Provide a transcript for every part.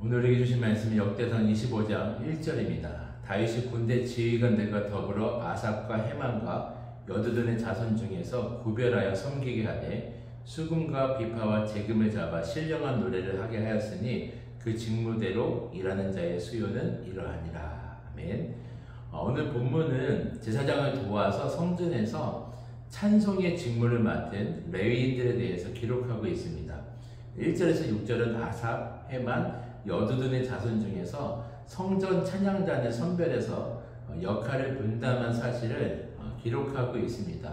오늘에게 주신 말씀은 역대상 25장 1절입니다. 다윗이 군대 지휘관들과 더불어 아삽과 헤만과 여두둔의 자손 중에서 구별하여 섬기게 하되 수금과 비파와 재금을 잡아 신령한 노래를 하게 하였으니 그 직무대로 일하는 자의 수요는 이러하니라. 아멘. 오늘 본문은 제사장을 도와서 성전에서 찬송의 직무를 맡은 레위인들에 대해서 기록하고 있습니다. 1절에서 6절은 아삽, 헤만, 여두둔의 자손 중에서 성전 찬양단을 선별해서 역할을 분담한 사실을 기록하고 있습니다.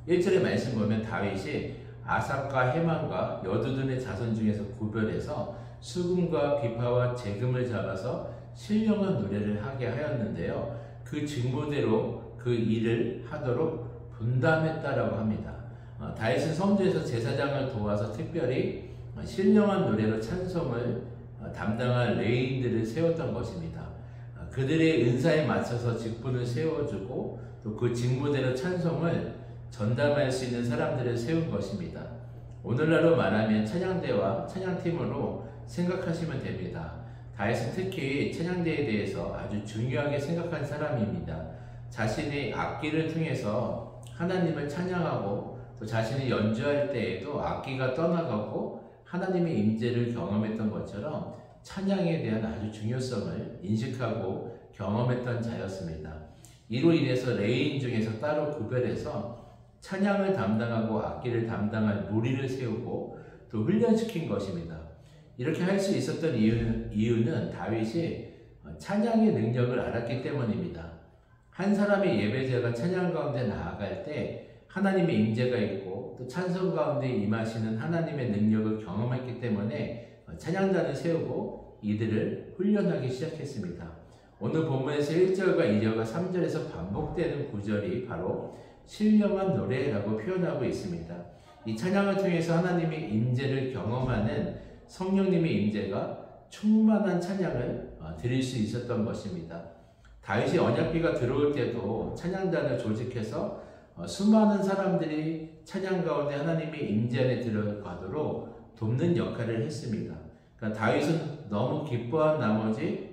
1절의 말씀 보면 다윗이 아삽과 헤만과 여두둔의 자손 중에서 구별해서 수금과 비파와 재금을 잡아서 신령한 노래를 하게 하였는데요. 그 직무대로 그 일을 하도록 분담했다라고 합니다. 다윗은 성전에서 제사장을 도와서 특별히 신령한 노래로 찬송을 담당할 레위인들을 세웠던 것입니다. 그들의 은사에 맞춰서 직분을 세워주고 또 그 직무대로 찬송을 전담할 수 있는 사람들을 세운 것입니다. 오늘날로 말하면 찬양대와 찬양팀으로 생각하시면 됩니다. 다윗은 특히 찬양대에 대해서 아주 중요하게 생각한 사람입니다. 자신의 악기를 통해서 하나님을 찬양하고 또 자신이 연주할 때에도 악기가 떠나가고 하나님의 임재를 경험했던 것처럼 찬양에 대한 아주 중요성을 인식하고 경험했던 자였습니다. 이로 인해서 레위인 중에서 따로 구별해서 찬양을 담당하고 악기를 담당할 무리를 세우고 또 훈련시킨 것입니다. 이렇게 할 수 있었던 이유는 다윗이 찬양의 능력을 알았기 때문입니다. 한 사람의 예배자가 찬양 가운데 나아갈 때 하나님의 임재가 있고 또 찬송 가운데 임하시는 하나님의 능력을 경험했기 때문에 찬양단을 세우고 이들을 훈련하기 시작했습니다. 오늘 본문에서 1절과 2절과 3절에서 반복되는 구절이 바로 신령한 노래라고 표현하고 있습니다. 이 찬양을 통해서 하나님의 임재를 경험하는 성령님의 임재가 충만한 찬양을 드릴 수 있었던 것입니다. 다윗이 언약궤가 들어올 때도 찬양단을 조직해서 수많은 사람들이 찬양 가운데 하나님의 임재 안에 들어가도록 돕는 역할을 했습니다. 그러니까 다윗은 너무 기뻐한 나머지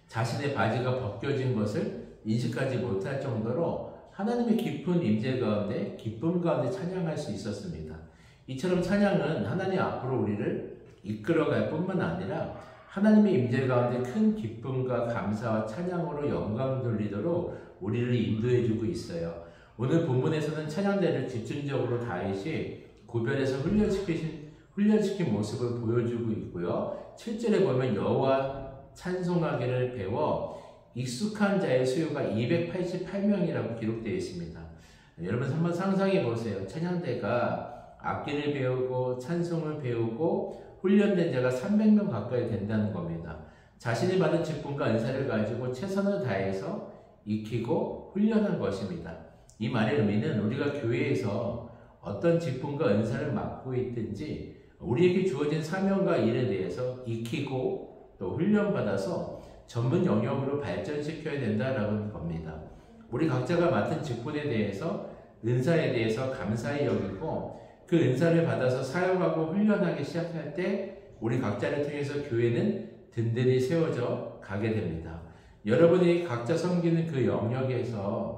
자신의 바지가 벗겨진 것을 인식하지 못할 정도로 하나님의 깊은 임재 가운데 기쁨 가운데 찬양할 수 있었습니다. 이처럼 찬양은 하나님 앞으로 우리를 이끌어갈 뿐만 아니라 하나님의 임재 가운데 큰 기쁨과 감사와 찬양으로 영광 돌리도록 우리를 인도해주고 있어요. 오늘 본문에서는 찬양대를 집중적으로 다윗이 구별해서 훈련시킨 모습을 보여주고 있고요. 7절에 보면 여호와 찬송하기를 배워 익숙한 자의 수요가 288명이라고 기록되어 있습니다. 여러분 한번 상상해 보세요. 찬양대가 악기를 배우고 찬송을 배우고 훈련된 자가 300명 가까이 된다는 겁니다. 자신이 받은 직분과 은사를 가지고 최선을 다해서 익히고 훈련한 것입니다. 이 말의 의미는 우리가 교회에서 어떤 직분과 은사를 맡고 있든지 우리에게 주어진 사명과 일에 대해서 익히고 또 훈련받아서 전문 영역으로 발전시켜야 된다라는 겁니다. 우리 각자가 맡은 직분에 대해서 은사에 대해서 감사히 여기고 그 은사를 받아서 사용하고 훈련하기 시작할 때 우리 각자를 통해서 교회는 든든히 세워져 가게 됩니다. 여러분이 각자 섬기는 그 영역에서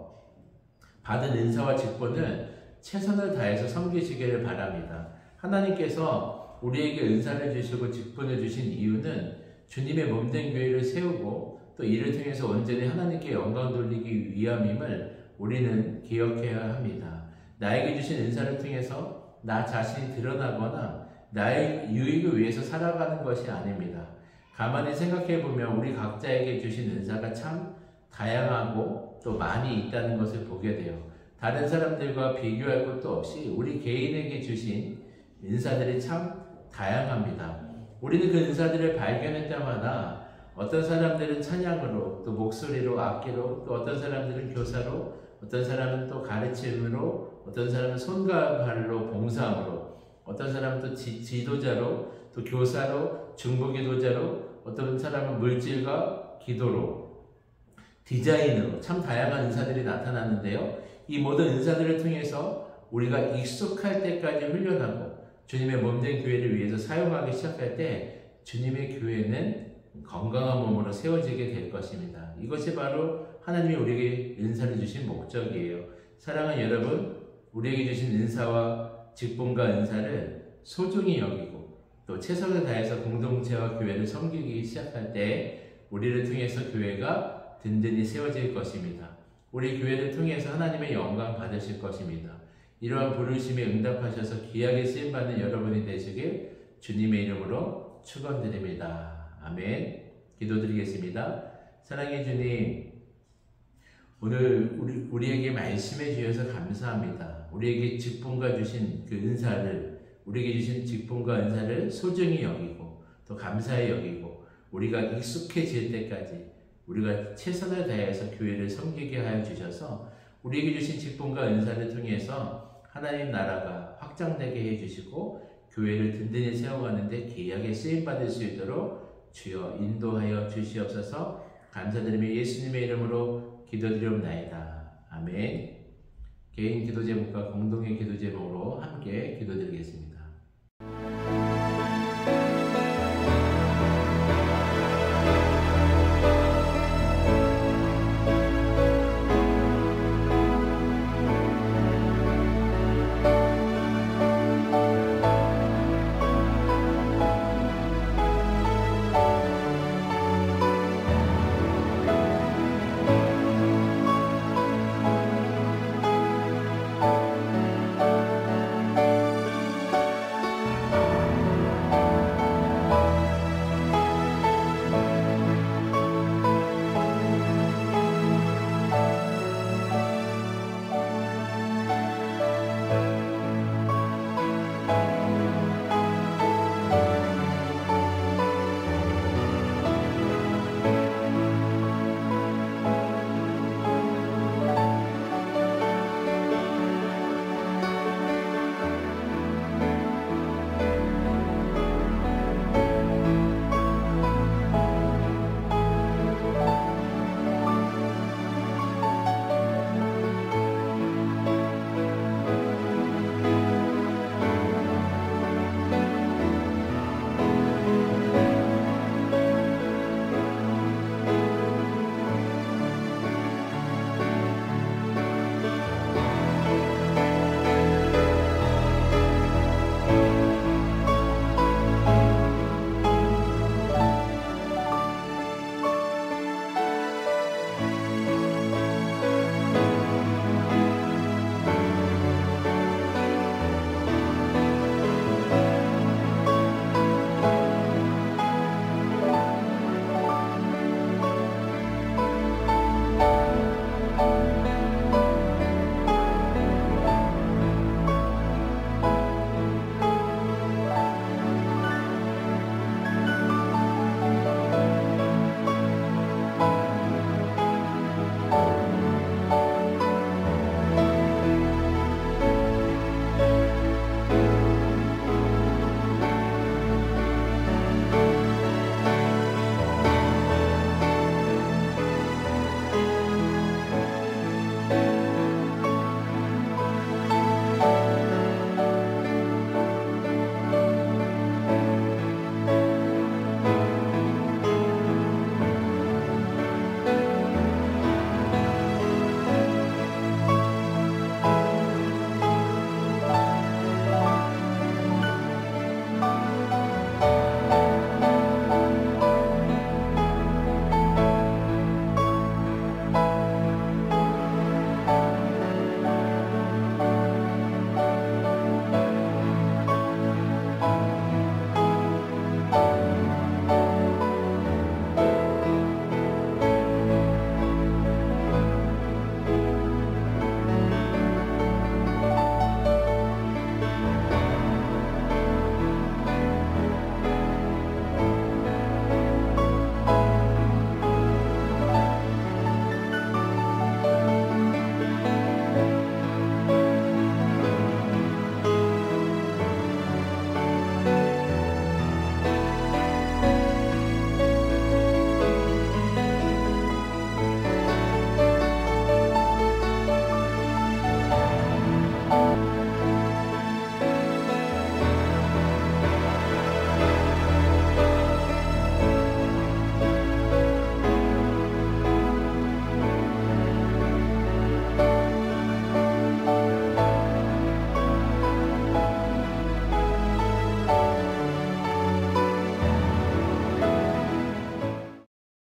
받은 은사와 직분을 최선을 다해서 섬기시기를 바랍니다. 하나님께서 우리에게 은사를 주시고 직분을 주신 이유는 주님의 몸된 교회를 세우고 또 이를 통해서 온전히 하나님께 영광 돌리기 위함임을 우리는 기억해야 합니다. 나에게 주신 은사를 통해서 나 자신이 드러나거나 나의 유익을 위해서 살아가는 것이 아닙니다. 가만히 생각해보면 우리 각자에게 주신 은사가 참 다양하고 또 많이 있다는 것을 보게 돼요. 다른 사람들과 비교할 것도 없이 우리 개인에게 주신 은사들이 참 다양합니다. 우리는 그 은사들을 발견할 때마다 어떤 사람들은 찬양으로 또 목소리로 악기로 또 어떤 사람들은 교사로 어떤 사람은 또 가르침으로 어떤 사람은 손과 발로 봉사함으로 어떤 사람은 또 지도자로 또 교사로 중보기도자로 어떤 사람은 물질과 기도로 디자인으로 참 다양한 은사들이 나타나는데요. 이 모든 은사들을 통해서 우리가 익숙할 때까지 훈련하고 주님의 몸된 교회를 위해서 사용하기 시작할 때 주님의 교회는 건강한 몸으로 세워지게 될 것입니다. 이것이 바로 하나님이 우리에게 은사를 주신 목적이에요. 사랑하는 여러분, 우리에게 주신 은사와 직분과 은사를 소중히 여기고 또 최선을 다해서 공동체와 교회를 섬기기 시작할 때 우리를 통해서 교회가 든든히 세워질 것입니다. 우리 교회를 통해서 하나님의 영광 받으실 것입니다. 이러한 부르심에 응답하셔서 귀하게 쓰임받는 여러분이 되시길 주님의 이름으로 축원드립니다. 아멘. 기도드리겠습니다. 사랑의 주님, 오늘 우리에게 말씀해 주셔서 감사합니다. 우리에게 직분과 주신 그 은사를, 우리에게 주신 직분과 은사를 소중히 여기고 또 감사히 여기고 우리가 익숙해질 때까지 우리가 최선을 다해서 교회를 섬기게 하여 주셔서 우리에게 주신 직분과 은사를 통해서 하나님 나라가 확장되게 해주시고 교회를 든든히 세워가는데 귀하게 쓰임받을 수 있도록 주여 인도하여 주시옵소서. 감사드리며 예수님의 이름으로 기도드리옵나이다. 아멘. 개인 기도 제목과 공동의 기도 제목으로 함께 기도드리겠습니다.